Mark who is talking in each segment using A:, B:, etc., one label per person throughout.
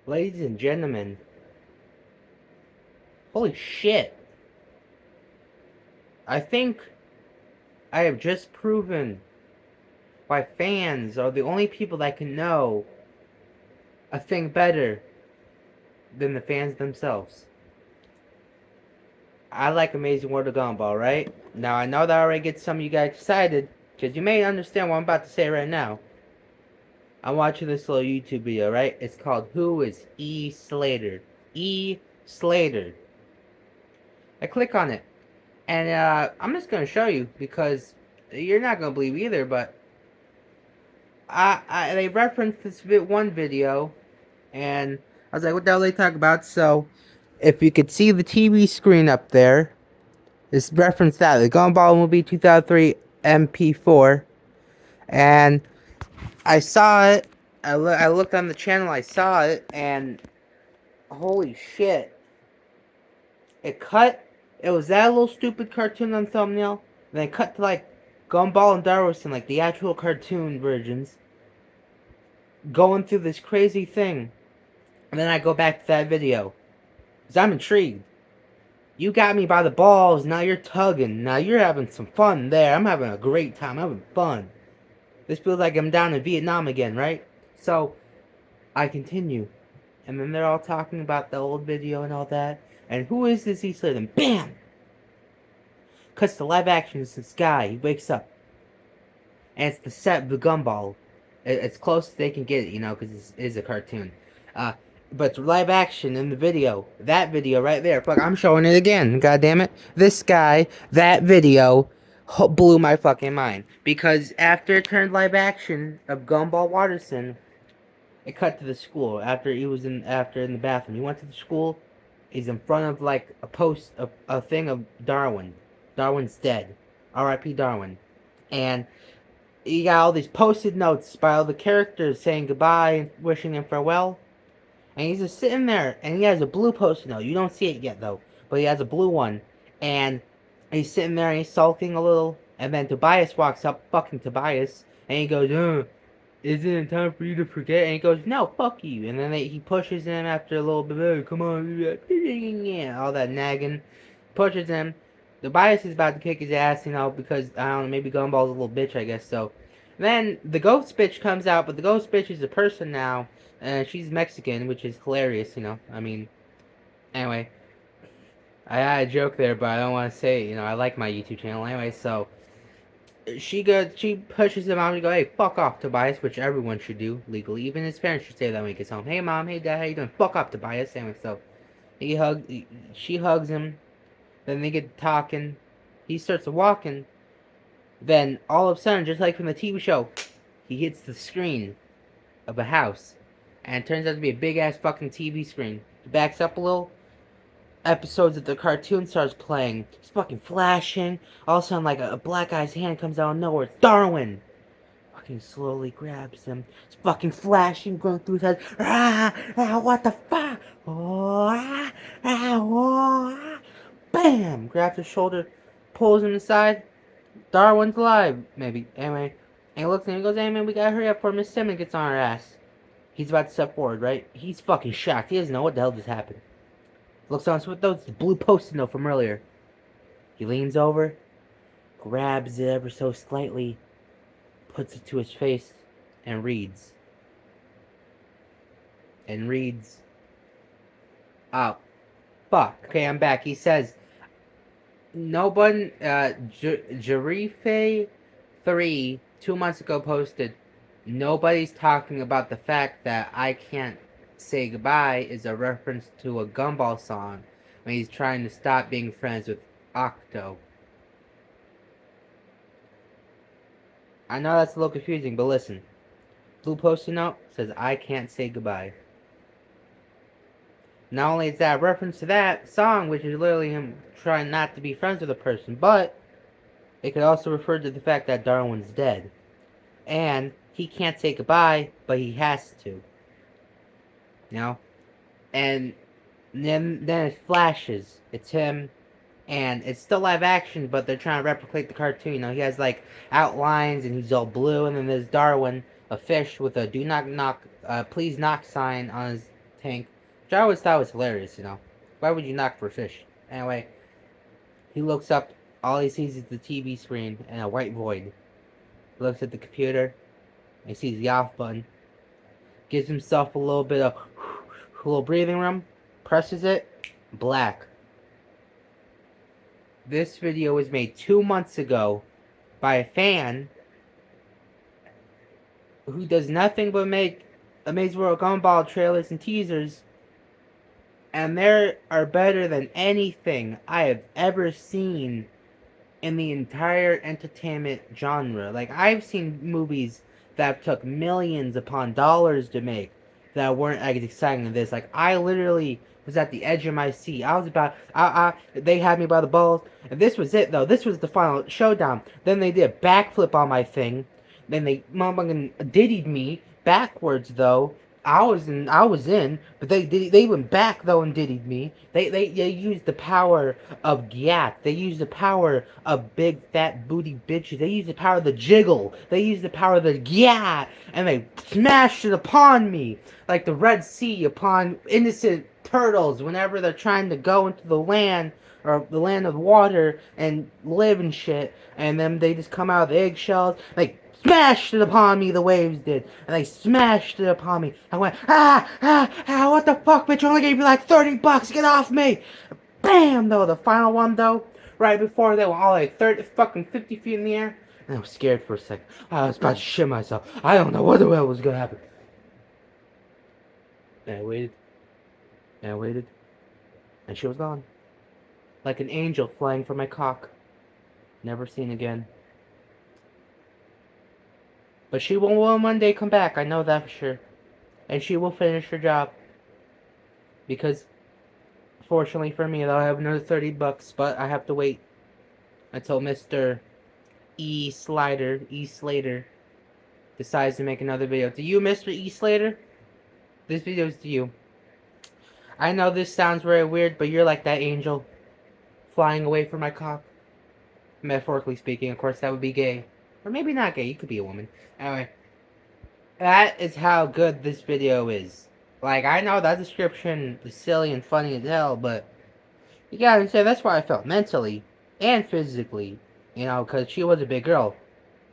A: Ladies and gentlemen, holy shit. I think I have just proven why fans are the only people that can know a thing better than the fans themselves. I like Amazing World of Gumball, right? Now I know that already gets some of you guys excited, because you may understand what I'm about to say right now. I'm watching this little YouTube video, right? It's called Who is E. Slater? E. Slater. I click on it, and I'm just gonna show you because you're not gonna believe either, but they referenced this one video, and I was like, what the hell are they talking about? So, if you could see the TV screen up there, it's referenced that the Gumball movie 2003 MP4, and I saw it. I looked on the channel, I saw it, and holy shit! It cut. It was that little stupid cartoon on the thumbnail, and then it cut to like Gumball and Darwin, like the actual cartoon versions, going through this crazy thing. And then I go back to that video. Because I'm intrigued. You got me by the balls, now you're tugging. Now you're having some fun there. I'm having a great time. I'm having fun. This feels like I'm down in Vietnam again, right? So, I continue. And then they're all talking about the old video and all that. And who is this East Lake? And BAM! Cuts to live action. It's this guy. He wakes up. And it's the set of the Gumball. It's close as they can get it, you know, because it is a cartoon. Uh, but it's live action in the video. That video right there. Fuck, I'm showing it again. God damn it. This guy, that video, blew my fucking mind. Because after it turned live action of Gumball Watterson, it cut to the school. After in the bathroom, he went to the school. He's in front of like a thing of Darwin. Darwin's dead. R.I.P. Darwin. And you got all these post-it notes by all the characters saying goodbye and wishing him farewell. And he's just sitting there, and he has a blue post-it note. You don't see it yet, though, but he has a blue one. And he's sitting there, and he's sulking a little. And then Tobias walks up, fucking Tobias, and he goes, isn't it time for you to forget? And he goes, no, fuck you. And then he pushes him after a little bit, oh, come on, yeah, all that nagging. Pushes him. Tobias is about to kick his ass, you know, because, I don't know, maybe Gumball's a little bitch, I guess, so. Then the ghost bitch comes out, but the ghost bitch is a person now, and she's Mexican, which is hilarious, you know. I mean, anyway, I had a joke there, but I don't want to say it, you know. I like my YouTube channel anyway, so she pushes him out and go, hey, fuck off, Tobias, which everyone should do legally. Even his parents should say that when he gets home. Hey, mom, hey, dad, how you doing? Fuck off, Tobias. Anyway, so she hugs him. Then they get talking. He starts walking. Then all of a sudden, just like from the TV show, he hits the screen of a house, and it turns out to be a big ass fucking TV screen. He backs up a little. Episodes of the cartoon starts playing. It's fucking flashing. All of a sudden, like a black guy's hand comes out of nowhere. It's Darwin. Fucking slowly grabs him. It's fucking flashing, going through his head. What the fuck? Oh, oh. Bam! Grabs his shoulder, pulls him aside. Darwin's alive, maybe. Anyway, and he looks at him and goes, hey man, we gotta hurry up before Miss Simmons gets on our ass. He's about to step forward, right? He's fucking shocked. He doesn't know what the hell just happened. Looks on with those blue post-it note from earlier. He leans over, grabs it ever so slightly, puts it to his face, and reads. And reads. Oh, fuck. Okay, I'm back. He says, no one, Jarife 3, 2 months ago posted, nobody's talking about the fact that I Can't Say Goodbye is a reference to a Gumball song when he's trying to stop being friends with Octo. I know that's a little confusing, but listen. Blue post-it note says I Can't Say Goodbye. Not only is that a reference to that song, which is literally him trying not to be friends with a person, but it could also refer to the fact that Darwin's dead. And he can't say goodbye, but he has to. You know? And then it flashes. It's him, and it's still live action, but they're trying to replicate the cartoon. You know, he has like outlines, and he's all blue, and then there's Darwin, a fish with a do not knock, please knock sign on his tank, which I always thought was hilarious. Why would you knock for fish? Anyway, he looks up. All he sees is the TV screen and a white void. He looks at the computer and he sees the off button. Gives himself a little bit of a little breathing room. Presses it. Black. This video was made 2 months ago by a fan who does nothing but make Amazing World Gumball trailers and teasers, and they are better than anything I have ever seen in the entire entertainment genre. Like, I've seen movies that took millions upon dollars to make that weren't as exciting as this. Like, I literally was at the edge of my seat. I was about, they had me by the balls. And this was it, though. This was the final showdown. Then they did a backflip on my thing. Then they motherfucking diddied me backwards, though. I was in, but they went back though and diddied me. They used the power of Gyat. They used the power of big fat booty bitches. They used the power of the jiggle. They used the power of the Gyat, and they smashed it upon me like the Red Sea upon innocent turtles whenever they're trying to go into the land or the land of water and live and shit. And then they just come out of the eggshells. Like, smashed it upon me, the waves did. And they smashed it upon me. I went, what the fuck, bitch? I only gave you like $30. Get off me. Bam, though. The final one, though, right before they were all like 50 feet in the air. And I was scared for a second. I was about to shit myself. I don't know what the hell was going to happen. And I waited. And I waited. And she was gone. Like an angel flying from my cock. Never seen again. But she will one day come back, I know that for sure. And she will finish her job. Because, fortunately for me, though, I have another $30, but I have to wait until Mr. E. Slater, decides to make another video. To you, Mr. E. Slater, this video is to you. I know this sounds very weird, but you're like that angel flying away from my cock. Metaphorically speaking, of course, that would be gay. Or maybe not gay, you could be a woman. Anyway, that is how good this video is. Like, I know that description is silly and funny as hell, but you gotta say that's why I felt mentally and physically. Because she was a big girl.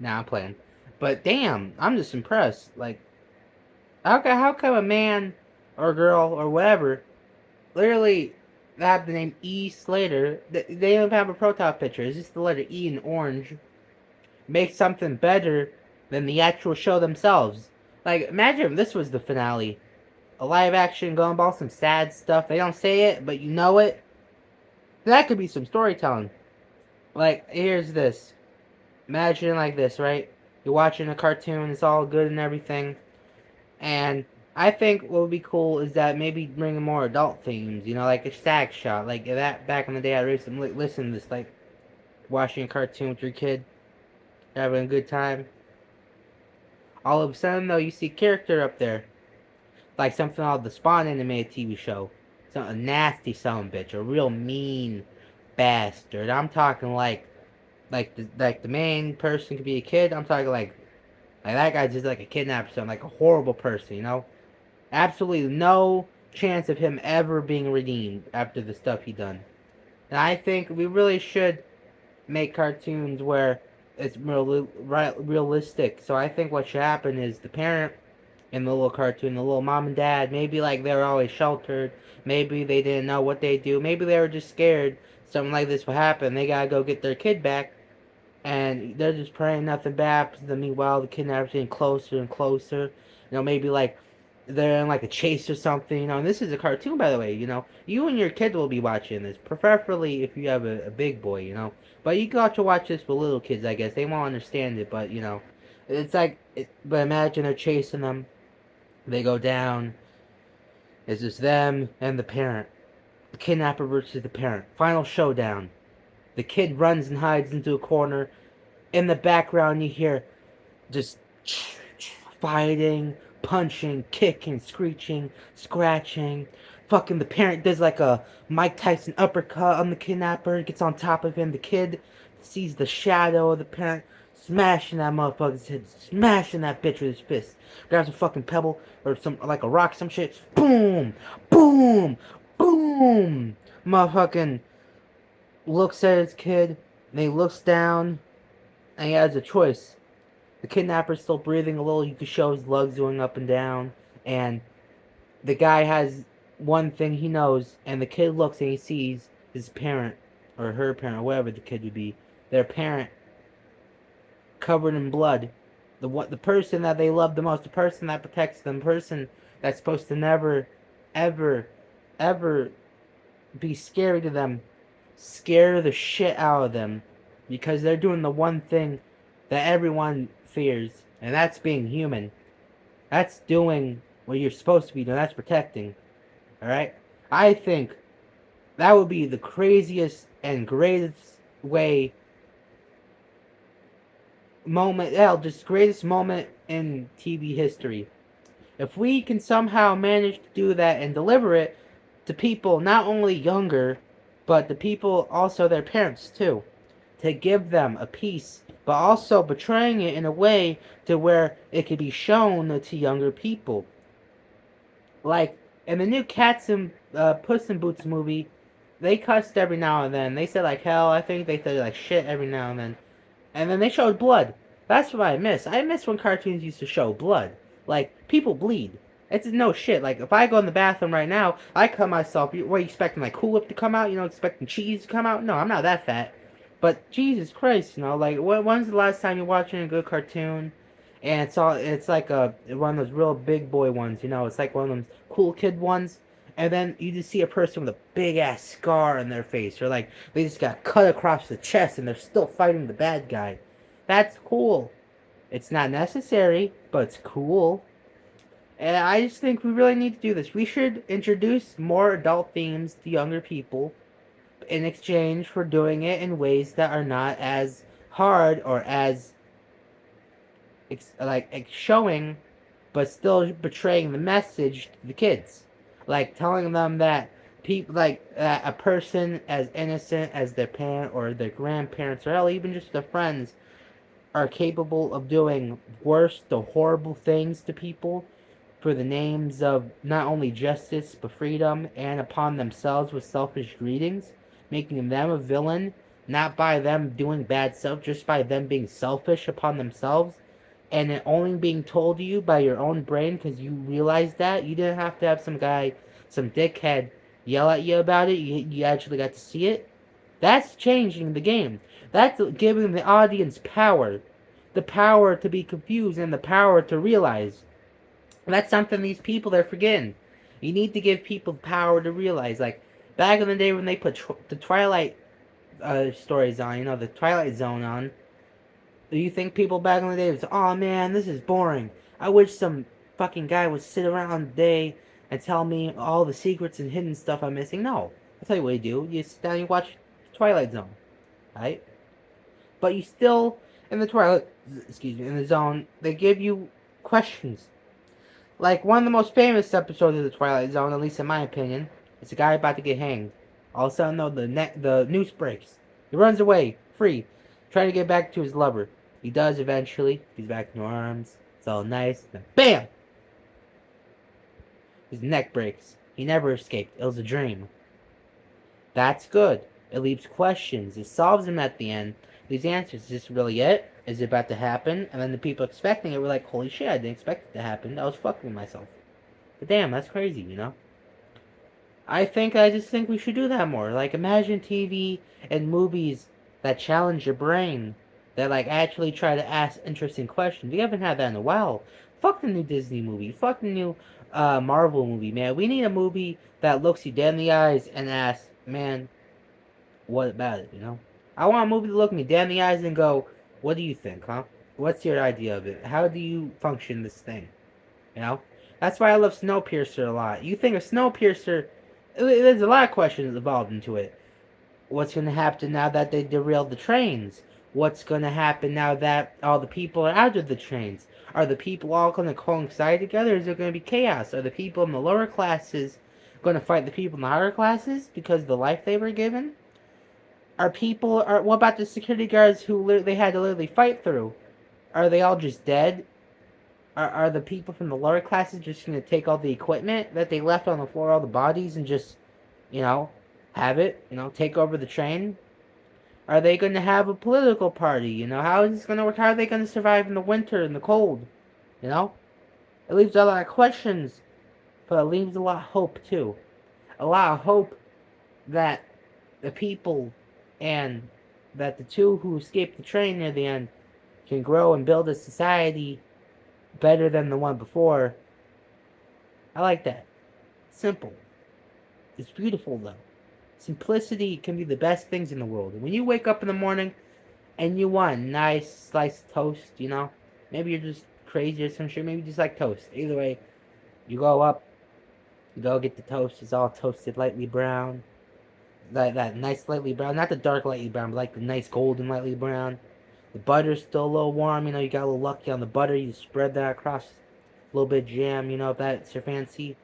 A: Nah, I'm playing. But damn, I'm just impressed. Like, how come a man or girl or whatever literally have the name E. Slater? They don't have a profile picture. It's just the letter E in orange. Make something better than the actual show themselves. Like, imagine if this was the finale. A live action Gumball, some sad stuff. They don't say it, but you know it. That could be some storytelling. Like, here's this. Imagine like this, right? You're watching a cartoon, it's all good and everything. And I think what would be cool is that maybe bring more adult themes, like a stag shot. Like that back in the day, I used to listen to this, like watching a cartoon with your kid, having a good time. All of a sudden, though, you see a character up there, like something out of the Spawn animated TV show. A nasty son bitch, a real mean bastard. I'm talking like the main person could be a kid. I'm talking like that guy's just like a kidnapper, something like a horrible person. Absolutely no chance of him ever being redeemed after the stuff he done. And I think we really should make cartoons where it's realistic. So I think what should happen is the parent in the little cartoon, the little mom and dad, maybe like they were always sheltered. Maybe they didn't know what they do. Maybe they were just scared something like this would happen. They gotta go get their kid back. And they're just praying nothing bad happens to them. Meanwhile, the kidnapper's getting closer and closer. Maybe like they're in like a chase or something. And this is a cartoon, by the way. You and your kid will be watching this. Preferably if you have a big boy. But you got to watch this with little kids, I guess. They won't understand it, but it's like. But imagine they're chasing them. They go down. It's just them and the parent. The kidnapper versus the parent. Final showdown. The kid runs and hides into a corner. In the background, you hear just fighting, punching, kicking, screeching, scratching. Fucking the parent does like a Mike Tyson uppercut on the kidnapper, gets on top of him. The kid sees the shadow of the parent smashing that motherfucker's head, smashing that bitch with his fist. Grabs a fucking pebble or some like a rock, some shit. Boom, boom, boom. Motherfucking looks at his kid, and he looks down, and he has a choice. The kidnapper's still breathing a little. You can show his legs going up and down, and the guy has one thing he knows, and the kid looks and he sees his parent or her parent, or whatever the kid would be, their parent covered in blood. The person that they love the most, the person that protects them, the person that's supposed to never, ever, ever be scary to them, scare the shit out of them, because they're doing the one thing that everyone fears, and that's being human. That's doing what you're supposed to be doing. That's protecting. All right. I think that would be the craziest and greatest way moment. Hell, just greatest moment in TV history. If we can somehow manage to do that and deliver it to people not only younger, but the people also their parents too, to give them a piece, but also portraying it in a way to where it could be shown to younger people. Like in the new Cats and Puss in Boots movie, they cussed every now and then. They said like hell. I think they said like shit every now and then. And then they showed blood. That's what I miss. I miss when cartoons used to show blood. Like, people bleed. It's no shit. Like, if I go in the bathroom right now, I cut myself. What are you expecting, like, Cool Whip to come out? You know, expecting cheese to come out? No, I'm not that fat. But, Jesus Christ, you know, like, when's the last time you're watching a good cartoon? And it's like one of those real big boy ones, you know? It's like one of those cool kid ones. And then you just see a person with a big ass scar on their face, or like they just got cut across the chest and they're still fighting the bad guy. That's cool. It's not necessary, but it's cool. And I just think we really need to do this. We should introduce more adult themes to younger people in exchange for doing it in ways that are not as hard or as like showing, but still betraying the message to the kids, like telling them that people like that a person as innocent as their parent or their grandparents or hell even just their friends are capable of doing worse to horrible things to people for the names of not only justice but freedom, and upon themselves with selfish greetings, making them a villain, not by them doing bad stuff, just by them being selfish upon themselves, and it only being told to you by your own brain because you realized that. You didn't have to have some guy, some dickhead, yell at you about it. You actually got to see it. That's changing the game. That's giving the audience power. The power to be confused and the power to realize. And that's something these people are forgetting. You need to give people the power to realize. Like, back in the day when they put the Twilight stories on, you know, the Twilight Zone on, do you think people back in the day was, oh man, this is boring. I wish some fucking guy would sit around all day and tell me all the secrets and hidden stuff I'm missing? No. I'll tell you what you do. You sit down and you watch Twilight Zone. Right? But you still, in the Twilight, excuse me, in the Zone, they give you questions. Like, one of the most famous episodes of the Twilight Zone, at least in my opinion, is a guy about to get hanged. All of a sudden, though, the noose breaks. He runs away, free, trying to get back to his lover. He does eventually. He's back in her arms. It's all nice. Then, BAM! His neck breaks. He never escaped. It was a dream. That's good. It leaves questions. It solves them at the end. These answers. Is this really it? Is it about to happen? And then the people expecting it were like, holy shit, I didn't expect it to happen. I was fucking with myself. But damn, that's crazy, you know? I just think we should do that more. Like, imagine TV and movies that challenge your brain, that like actually try to ask interesting questions. We haven't had that in a while. Fuck the new Disney movie. Fuck the new Marvel movie, man. We need a movie that looks you dead in the eyes and asks, man, what about it? You know? I want a movie to look me dead in the eyes and go, what do you think, huh? What's your idea of it? How do you function this thing? You know? That's why I love Snowpiercer a lot. You think of Snowpiercer, there's a lot of questions involved into it. What's going to happen now that they derailed the trains? What's going to happen now that all the people are out of the trains? Are the people all going to coincide together? Is there going to be chaos? Are the people in the lower classes going to fight the people in the higher classes because of the life they were given? Are people? Are what about the security guards who they had to literally fight through? Are they all just dead? Are the people from the lower classes just gonna take all the equipment that they left on the floor, all the bodies, and just, you know, have it, take over the train? Are they gonna have a political party? How is this gonna work? How are they gonna survive in the winter and the cold? You know, it leaves a lot of questions, but it leaves a lot of hope too. A lot of hope that the people and that the two who escaped the train near the end can grow and build a society better than the one before. I like that. Simple. It's beautiful though. Simplicity can be the best things in the world. And when you wake up in the morning and you want a nice slice of toast, maybe you're just crazy or some shit, maybe you just like toast. Either way, you go up, you go get the toast, it's all toasted lightly brown. That nice lightly brown, not the dark lightly brown, but like the nice golden lightly brown. The butter's still a little warm, you got a little lucky on the butter, you spread that across a little bit of jam, if that's your fancy.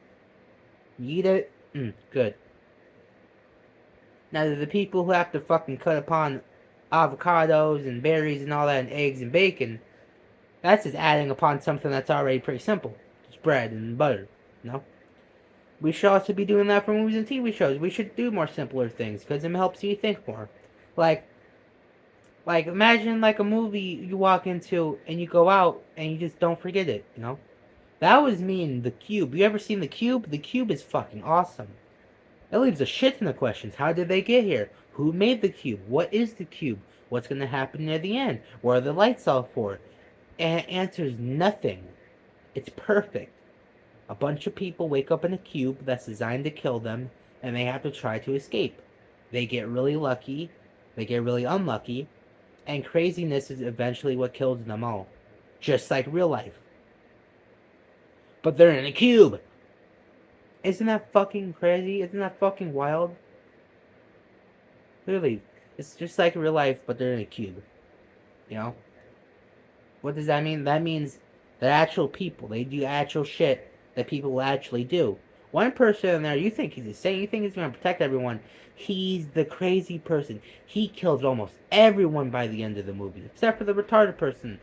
A: You eat it, good. Now, the people who have to fucking cut upon avocados and berries and all that and eggs and bacon, that's just adding upon something that's already pretty simple. Just bread and butter, you know? We should also be doing that for movies and TV shows. We should do more simpler things because it helps you think more. Like, imagine like a movie you walk into and you go out and you just don't forget it. That was me in The Cube. You ever seen The Cube? The Cube is fucking awesome. It leaves a shit ton of questions. How did they get here? Who made the cube? What is the cube? What's going to happen near the end? What are the lights all for? And it answers nothing. It's perfect. A bunch of people wake up in a cube that's designed to kill them, and they have to try to escape. They get really lucky, they get really unlucky, and craziness is eventually what kills them all. Just like real life. But they're in a cube! Isn't that fucking crazy? Isn't that fucking wild? Literally, it's just like real life, but they're in a cube. You know? What does that mean? That means they're actual people. They do actual shit that people will actually do. One person in there, you think he's a saint, you think he's going to protect everyone. He's the crazy person. He kills almost everyone by the end of the movie, except for the retarded person.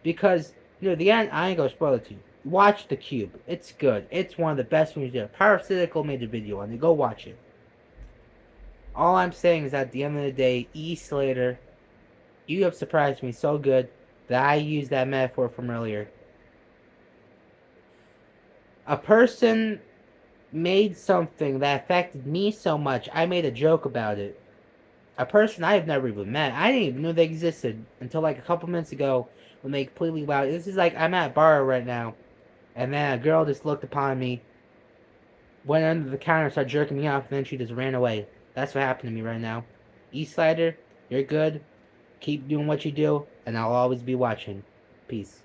A: Because, the end, I ain't going to spoil it to you. Watch The Cube. It's good. It's one of the best movies there. Parasitical made a video on it. Go watch it. All I'm saying is at the end of the day, E. Slater, you have surprised me so good that I used that metaphor from earlier. A person made something that affected me so much, I made a joke about it. A person I've never even met. I didn't even know they existed until like a couple minutes ago when they completely wow. This is like I'm at a bar right now, and then a girl just looked upon me, went under the counter, started jerking me off, and then she just ran away. That's what happened to me right now. East Slider, you're good. Keep doing what you do, and I'll always be watching. Peace.